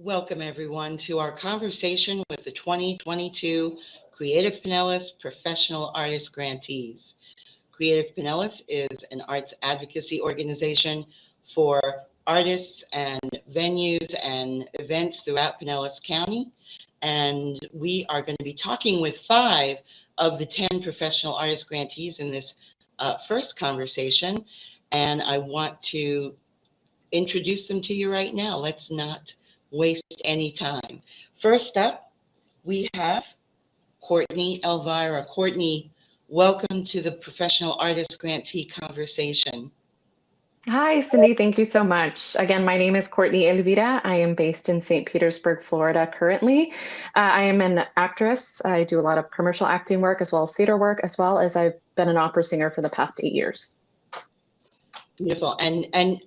Welcome, everyone, to our conversation with the 2022 Creative Pinellas Professional Artist Grantees. Creative Pinellas is an arts advocacy organization for artists and venues and events throughout Pinellas County. And we are going to be talking with 5 of the 10 professional artist grantees in this first conversation. And I want to introduce them to you right now. Let's not waste any time. First up, we have Courtney Elvira. Courtney, welcome to the Professional Artist Grantee conversation. Hi, Cindy. Thank you so much. Again, my name is Courtney Elvira. I am based in St. Petersburg, Florida currently. I am an actress. I do a lot of commercial acting work as well as theater work, as well as I've been an opera singer for the past 8 years. Beautiful. And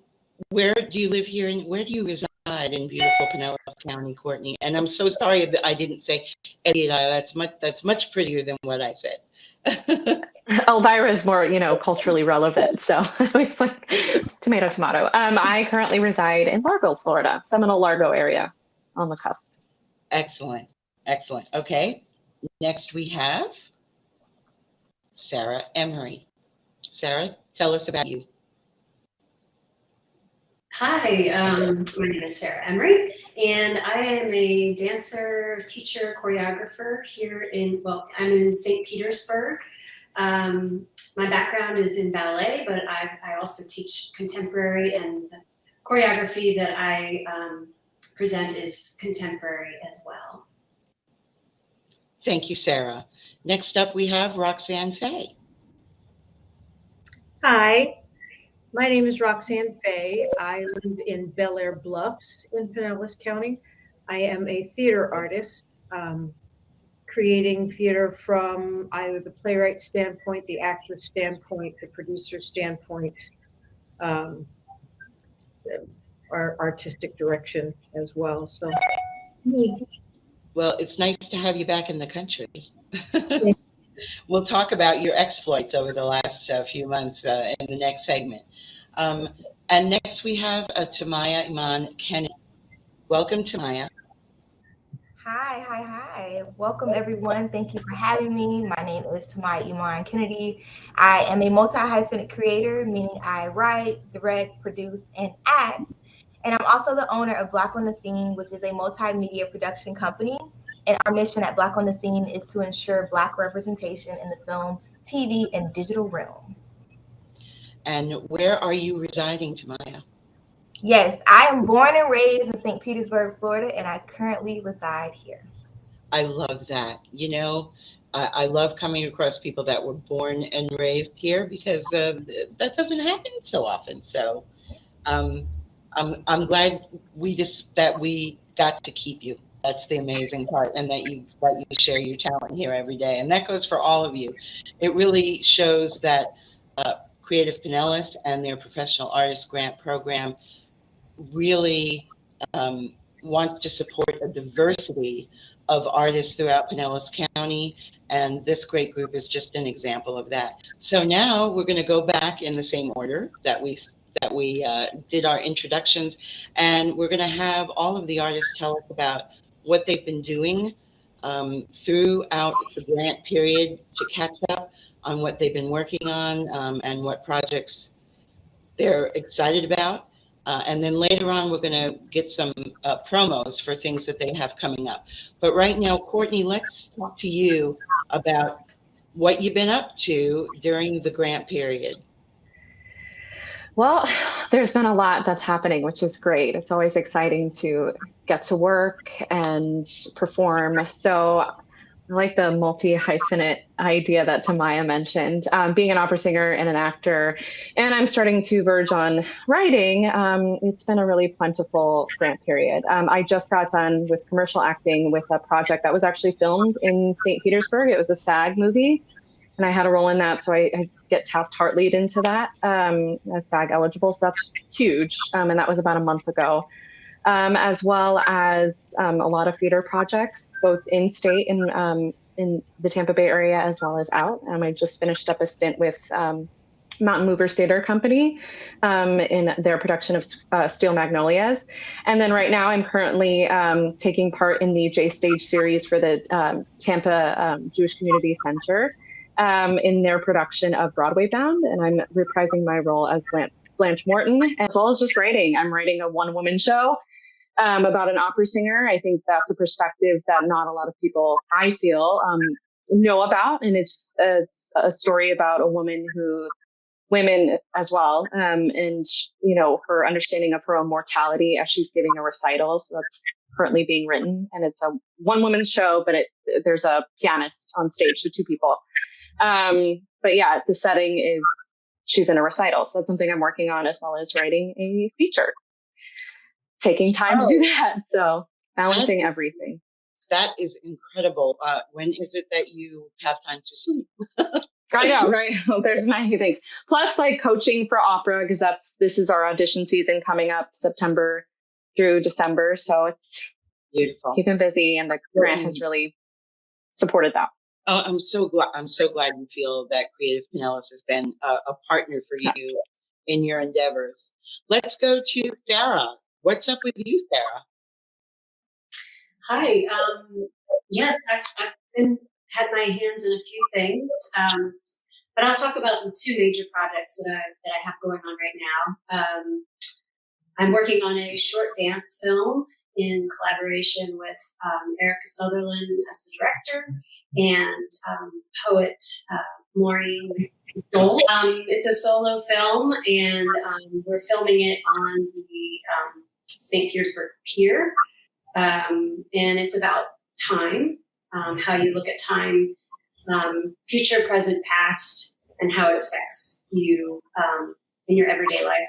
where do you live here and where do you reside in beautiful Pinellas County, Courtney? And I'm so sorry that I didn't say Elvira. That's much prettier than what I said. Elvira is more, culturally relevant. So it's like tomato, tomato. I currently reside in Largo, Florida, Seminole Largo area on the cusp. Excellent. Excellent. Okay. Next we have Sarah Emery. Sarah, tell us about you. Hi, my name is Sarah Emery, and I am a dancer, teacher, choreographer here I'm in St. Petersburg. My background is in ballet, but I also teach contemporary, and the choreography that I present is contemporary as well. Thank you, Sarah. Next up, we have Roxanne Fay. Hi. My name is Roxanne Fay. I live in Bel Air Bluffs in Pinellas County. I am a theater artist, creating theater from either the playwright standpoint, the actor standpoint, the producer standpoint, our artistic direction as well. So, well, it's nice to have you back in the country. We'll talk about your exploits over the last few months in the next segment. And next we have Tamia Iman Kennedy. Welcome, Tamia. Hi. Welcome, everyone. Thank you for having me. My name is Tamia Iman Kennedy. I am a multi-hyphenate creator, meaning I write, direct, produce, and act. And I'm also the owner of Black on the Scene, which is a multimedia production company. And our mission at Black on the Scene is to ensure Black representation in the film, TV, and digital realm. And where are you residing, Tamia? Yes, I am born and raised in St. Petersburg, Florida, and I currently reside here. I love that. I love coming across people that were born and raised here because that doesn't happen so often. So I'm glad that we got to keep you. That's the amazing part, and that you share your talent here every day. And that goes for all of you. It really shows that Creative Pinellas and their Professional Artist Grant Program really wants to support a diversity of artists throughout Pinellas County, and this great group is just an example of that. So now we're going to go back in the same order that we did our introductions, and we're going to have all of the artists tell us about what they've been doing throughout the grant period to catch up on what they've been working on and what projects they're excited about. And then later on, we're going to get some promos for things that they have coming up. But right now, Courtney, let's talk to you about what you've been up to during the grant period. Well, there's been a lot that's happening, which is great. It's always exciting to get to work and perform. So I like the multi-hyphenate idea that Tamia mentioned, being an opera singer and an actor, and I'm starting to verge on writing. It's been a really plentiful grant period. I just got done with commercial acting with a project that was actually filmed in St. Petersburg. It was a SAG movie, and I had a role in that, so I get Taft-Hartley'd into that as SAG eligible, so that's huge, and that was about a month ago. As well as a lot of theater projects, both in state and in the Tampa Bay area, as well as out. I just finished up a stint with Mountain Movers Theater Company in their production of Steel Magnolias. And then right now I'm currently taking part in the J Stage series for the Tampa Jewish Community Center in their production of Broadway Bound. And I'm reprising my role as Blanche Morton, as well as just writing. I'm writing a one-woman show about an opera singer. I think that's a perspective that not a lot of people, I feel, know about. And it's a story about a woman women as well, and her understanding of her own mortality as she's giving a recital. So that's currently being written, and it's a one-woman show, but there's a pianist on stage, so two people. But yeah, the setting is she's in a recital, so that's something I'm working on, as well as writing a feature. Taking time to do that, so balancing everything. That is incredible. When is it that you have time to sleep? I know, right? There's many things. Plus, like coaching for opera, because this is our audition season coming up September through December. So it's beautiful. Keeping busy, and the grant has really supported that. Oh, I'm so glad you feel that Creative Pinellas has been a partner for you in your endeavors. Let's go to Sarah. What's up with you, Sarah? Hi. Yes, I've had my hands in a few things, but I'll talk about the two major projects that I have going on right now. I'm working on a short dance film in collaboration with Erica Sutherland as the director and poet Maureen Dole. It's a solo film, and we're filming it on the St. Petersburg Pier, and it's about time. How you look at time, future, present, past, and how it affects you in your everyday life.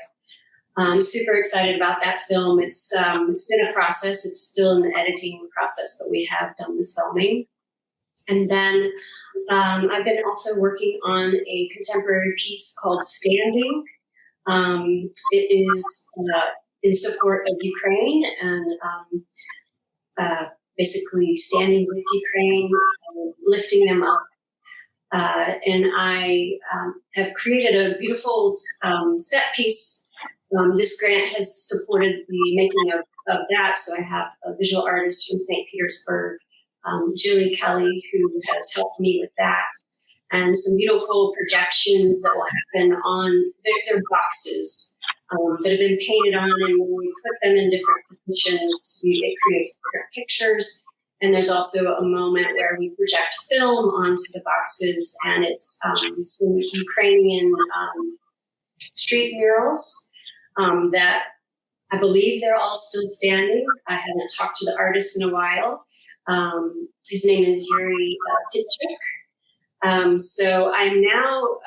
I'm super excited about that film. It's been a process. It's still in the editing process, but we have done the filming. And then I've been also working on a contemporary piece called Standing. It is in support of Ukraine and basically standing with Ukraine, lifting them up. And I have created a beautiful set piece. This grant has supported the making of that. So I have a visual artist from St. Petersburg, Julie Kelly, who has helped me with that. And some beautiful projections that will happen on their boxes that have been painted on, and when we put them in different positions, it creates different pictures. And there's also a moment where we project film onto the boxes, and it's some Ukrainian street murals that I believe they're all still standing. I haven't talked to the artist in a while. His name is Yuri Pitchuk. So I'm now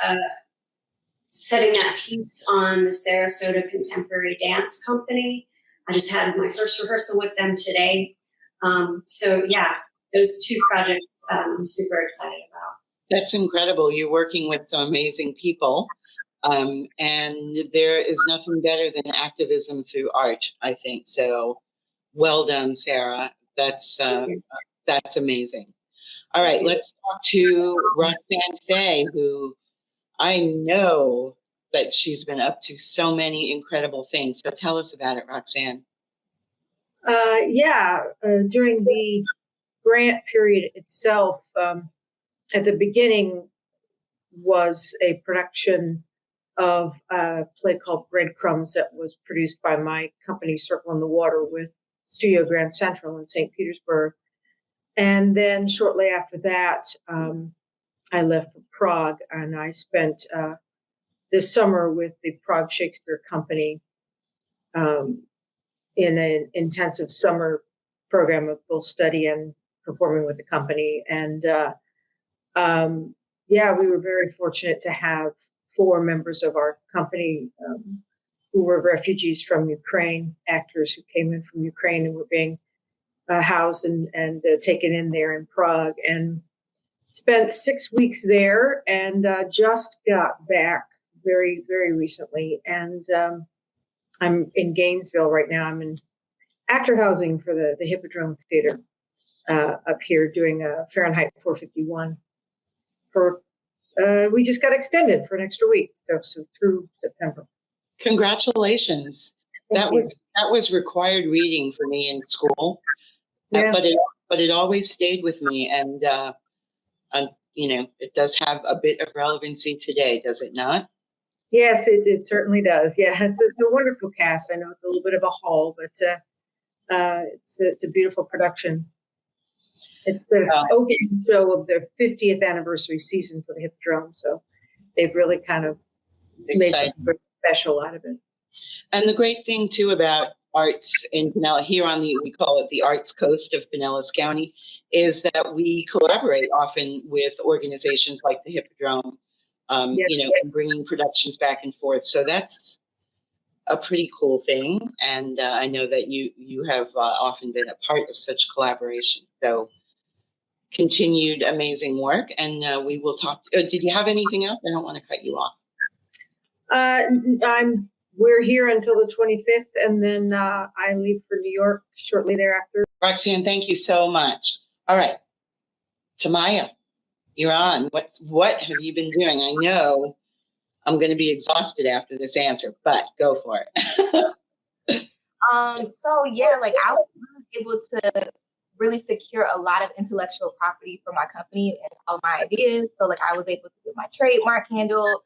setting that piece on the Sarasota Contemporary Dance Company. I just had my first rehearsal with them today. So yeah, those two projects I'm super excited about. That's incredible. You're working with some amazing people. And there is nothing better than activism through art, I think. So well done, Sarah. That's amazing. All right, let's talk to Roxanne Fay, who I know that she's been up to so many incredible things. So tell us about it, Roxanne. During the grant period itself, at the beginning was a production of a play called Breadcrumbs that was produced by my company Circle in the Water with Studio Grand Central in St. Petersburg. And then shortly after that, I left for Prague, and I spent this summer with the Prague Shakespeare Company in an intensive summer program of both study and performing with the company. And we were very fortunate to have 4 members of our company who were refugees from Ukraine, actors who came in from Ukraine and were being housed and taken in there in Prague, and spent 6 weeks there, and just got back very, very recently. And I'm in Gainesville right now. I'm in actor housing for the Hippodrome Theater up here, doing a Fahrenheit 451 for we just got extended for an extra week, so through September. Congratulations. Thank you. That was required reading for me in school. Yeah. But it always stayed with me, and it does have a bit of relevancy today, does it not? Yes, it certainly does. Yeah, it's a wonderful cast. I know it's a little bit of a haul, but it's a beautiful production. It's the opening show of their 50th anniversary season for the Hippodrome, so they've really kind of made something very special out of it. And the great thing too about arts in Pinellas, here on we call it the Arts Coast of Pinellas County, is that we collaborate often with organizations like the Hippodrome, Yes. and bringing productions back and forth. So that's a pretty cool thing. And I know that you have often been a part of such collaboration. So continued amazing work. And we will talk. Did you have anything else? I don't want to cut you off. We're here until the 25th, and then I leave for New York shortly thereafter. Roxanne, thank you so much. All right, Tamia, you're on. What have you been doing? I know I'm going to be exhausted after this answer, but go for it. So yeah, like I was able to really secure a lot of intellectual property for my company and all my ideas. So like I was able to get my trademark handled.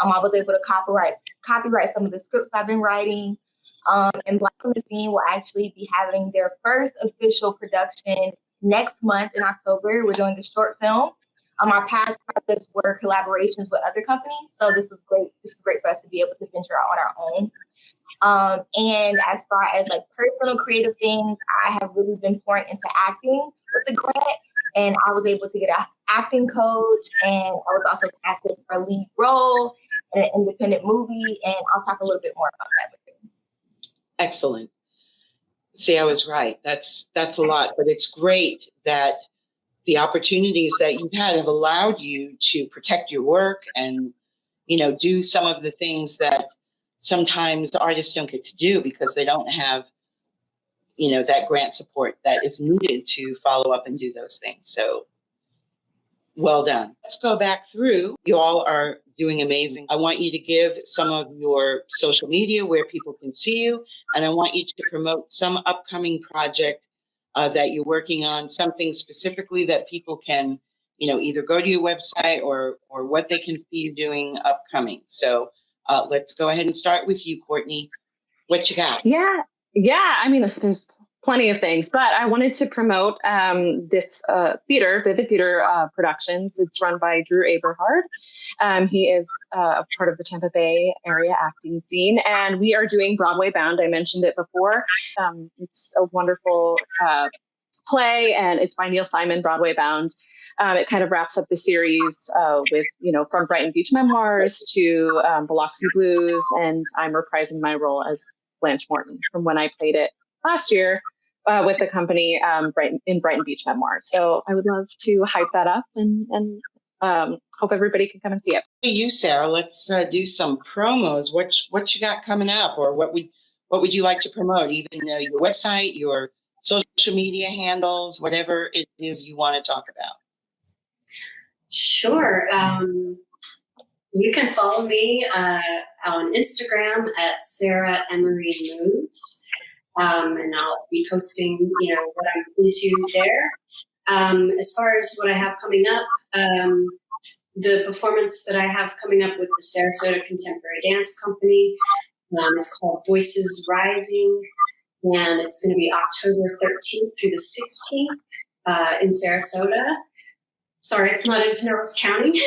I was able to copyright some of the scripts I've been writing. And Black on the Scene will actually be having their first official production next month in October. We're doing a short film. Our past projects were collaborations with other companies. So this is great. This is great for us to be able to venture out on our own. And as far as like personal creative things, I have really been pouring into acting with the grant. And I was able to get an acting coach, and I was also asked for a lead role in an independent movie, and I'll talk a little bit more about that with you. Excellent. See, I was right. That's a lot, but it's great that the opportunities that you've had have allowed you to protect your work and, do some of the things that sometimes artists don't get to do because they don't have, that grant support that is needed to follow up and do those things. So well done. Let's go back through. You all are doing amazing. I want you to give some of your social media where people can see you, and I want you to promote some upcoming project that you're working on, something specifically that people can, either go to your website or what they can see you doing upcoming. So let's go ahead and start with you, Courtney. What you got? Yeah. I mean, there's plenty of things, but I wanted to promote this Vivid Theater Productions. It's run by Drew Aberhard. He is a part of the Tampa Bay area acting scene, and we are doing Broadway Bound. I mentioned it before. It's a wonderful play, and it's by Neil Simon, Broadway Bound. It kind of wraps up the series with, from Brighton Beach Memoirs to Biloxi Blues, and I'm reprising my role as Blanche Morton from when I played it last year with the company in Brighton Beach Memoirs. So I would love to hype that up and hope everybody can come and see it. You, Sarah, let's do some promos. What you got coming up, or what would you like to promote? Even your website, your social media handles, whatever it is you want to talk about. Sure. You can follow me on Instagram at Sarah Emery Moves, and I'll be posting, what I'm into there. As far as what I have coming up, the performance that I have coming up with the Sarasota Contemporary Dance Company, it's called Voices Rising, and it's going to be October 13th through the 16th in Sarasota. Sorry, it's not in Pinellas County.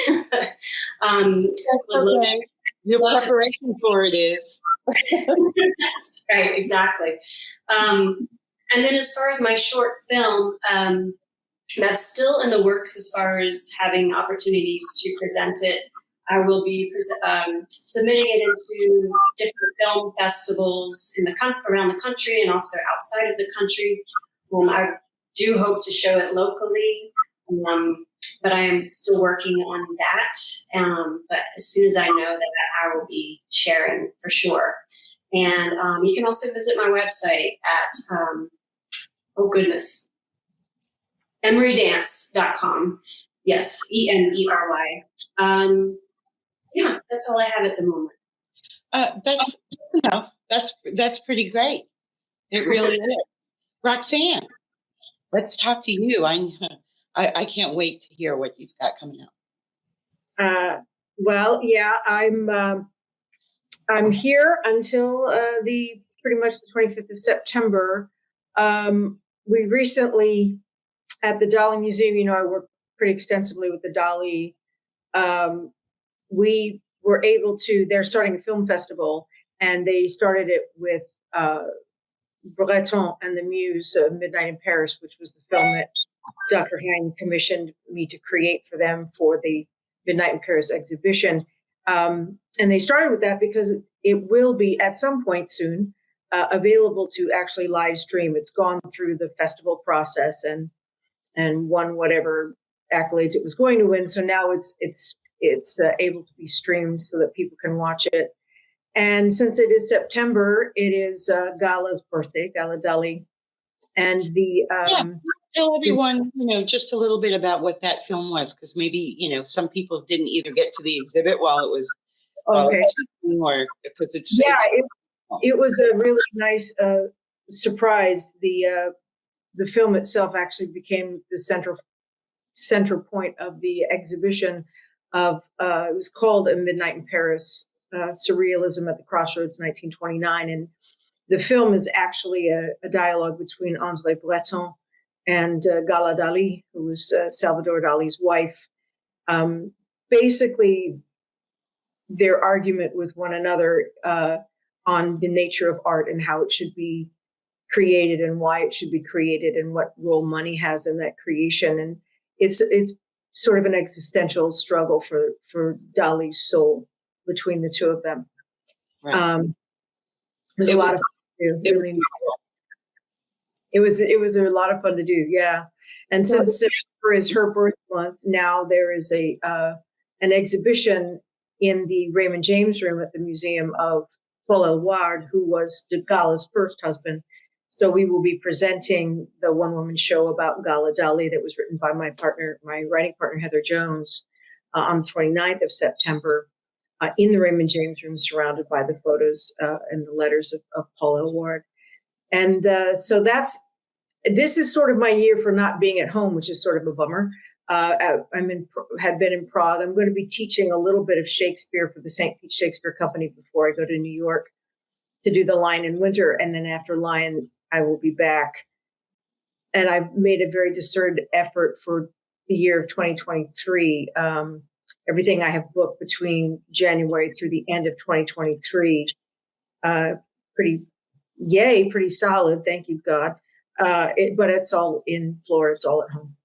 Your preparation for it is. That's right, exactly. And then as far as my short film, that's still in the works as far as having opportunities to present it. I will be submitting it into different film festivals around the country and also outside of the country. I do hope to show it locally. But I am still working on that. But as soon as I know that, I will be sharing for sure. And you can also visit my website at, emerydance.com. Yes, Emery. Yeah, that's all I have at the moment. That's enough. That's pretty great. It really is. Roxanne, let's talk to you. I can't wait to hear what you've got coming up. Well, yeah, I'm here until the pretty much the 25th of September. We recently at the Dali Museum, you know, I work pretty extensively with the Dali. We were able to. They're starting a film festival, and they started it with Breton and the Muse, Midnight in Paris, which was the film that Dr. Hein commissioned me to create for them for the Midnight in Paris exhibition. And they started with that because it will be at some point soon available to actually live stream. It's gone through the festival process and won whatever accolades it was going to win. So now it's able to be streamed so that people can watch it. And since it is September, it is Gala's birthday, Gala Dali, and the tell everyone, you know, just a little bit about what that film was, because maybe, you know, some people didn't either get to the exhibit while it was okay, or because it was a really nice surprise. The film itself actually became the center point of the exhibition. It was called A Midnight in Paris, Surrealism at the Crossroads, 1929, and the film is actually a dialogue between André Breton and Gala Dali, who was Salvador Dali's wife. Basically, their argument with one another on the nature of art and how it should be created and why it should be created and what role money has in that creation. And it's sort of an existential struggle for Dali's soul between the two of them. Right. It was a lot of fun to do. Really, it was a lot of fun to do. Yeah. And since September is her birth month, now there is an exhibition in the Raymond James room at the Museum of Paul Eluard, who was Gala's first husband. So we will be presenting the one-woman show about Gala Dali that was written by my writing partner, Heather Jones, on the 29th of September in the Raymond James room, surrounded by the photos and the letters of Paul Eluard. And so this is sort of my year for not being at home, which is sort of a bummer. Had been in Prague. I'm going to be teaching a little bit of Shakespeare for the St. Pete Shakespeare Company before I go to New York to do the Lion in Winter. And then after Lion, I will be back. And I've made a very discerned effort for the year of 2023. Everything I have booked between January through the end of 2023, pretty solid. Thank you, God. But it's all in Florida. It's all at home.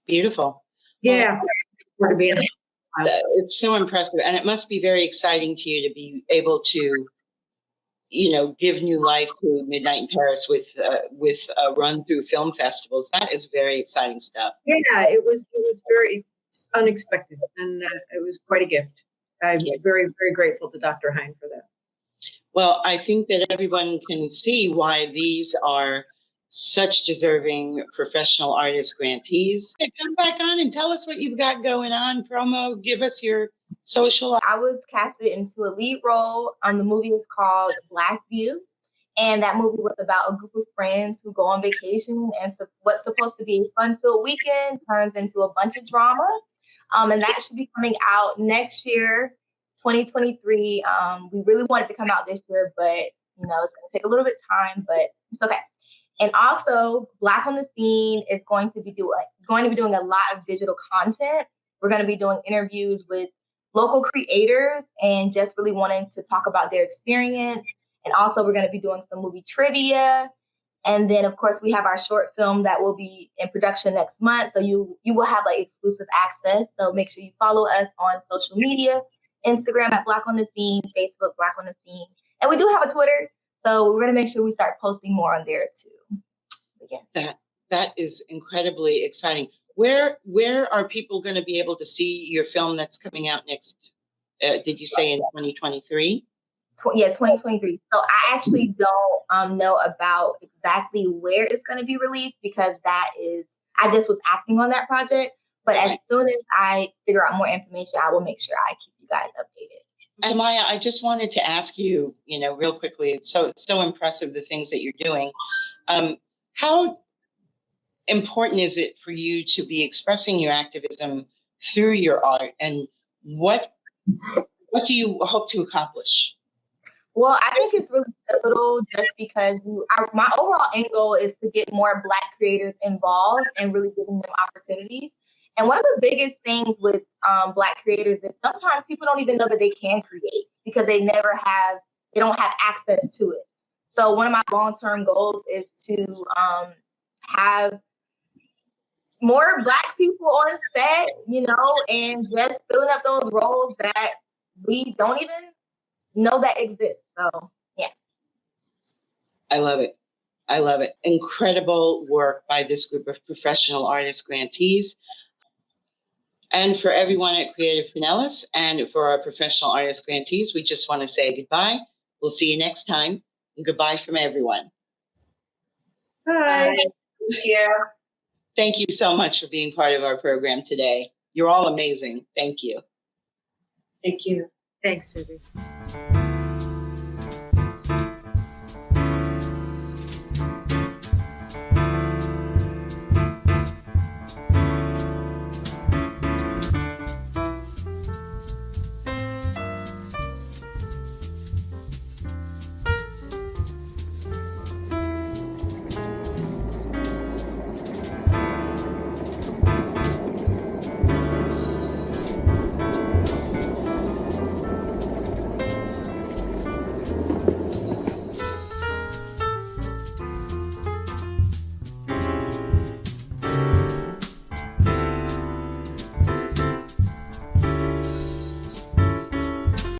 Beautiful. Yeah. It's so impressive. And it must be very exciting to you to be able to, you know, give new life to Midnight in Paris with a run through film festivals. That is very exciting stuff. Yeah, it was very unexpected, and it was quite a gift. I'm very, very grateful to Dr. Hein for that. Well, I think that everyone can see why these are such deserving professional artist grantees. Come back on and tell us what you've got going on. Promo, give us your social. I was casted into a lead role. The movie is called Black View. And that movie was about a group of friends who go on vacation, and what's supposed to be a fun-filled weekend turns into a bunch of drama. And that should be coming out next year, 2023. We really wanted to come out this year, but you know, it's going to take a little bit of time, but it's okay. And also, Black on the Scene is going to be doing a lot of digital content. We're going to be doing interviews with local creators and just really wanting to talk about their experience. And also, we're going to be doing some movie trivia. And then, of course, we have our short film that will be in production next month. So you will have like exclusive access. So make sure you follow us on social media, Instagram at Black on the Scene, Facebook Black on the Scene. And we do have a Twitter. So we're going to make sure we start posting more on there too. But yeah. That is incredibly exciting. Where are people going to be able to see your film that's coming out next? Did you say in 2023? Yeah, 2023. So I actually don't know about exactly where it's going to be released because I just was acting on that project. But Right. as soon as I figure out more information, I will make sure I keep you guys updated. Tamia, I just wanted to ask you, real quickly, it's so impressive, the things that you're doing. How important is it for you to be expressing your activism through your art, and what do you hope to accomplish? Well, I think it's really pivotal just because my overall end goal is to get more Black creators involved and really giving them opportunities. And one of the biggest things with Black creators is sometimes people don't even know that they can create because they don't have access to it. So one of my long-term goals is to have more Black people on set, and just filling up those roles that we don't even know that exist. So, yeah. I love it. I love it. Incredible work by this group of professional artist grantees. And for everyone at Creative Pinellas and for our professional artist grantees, we just want to say goodbye. We'll see you next time. And goodbye from everyone. Hi. Thank you. Thank you so much for being part of our program today. You're all amazing. Thank you. Thank you. Thanks, Susie.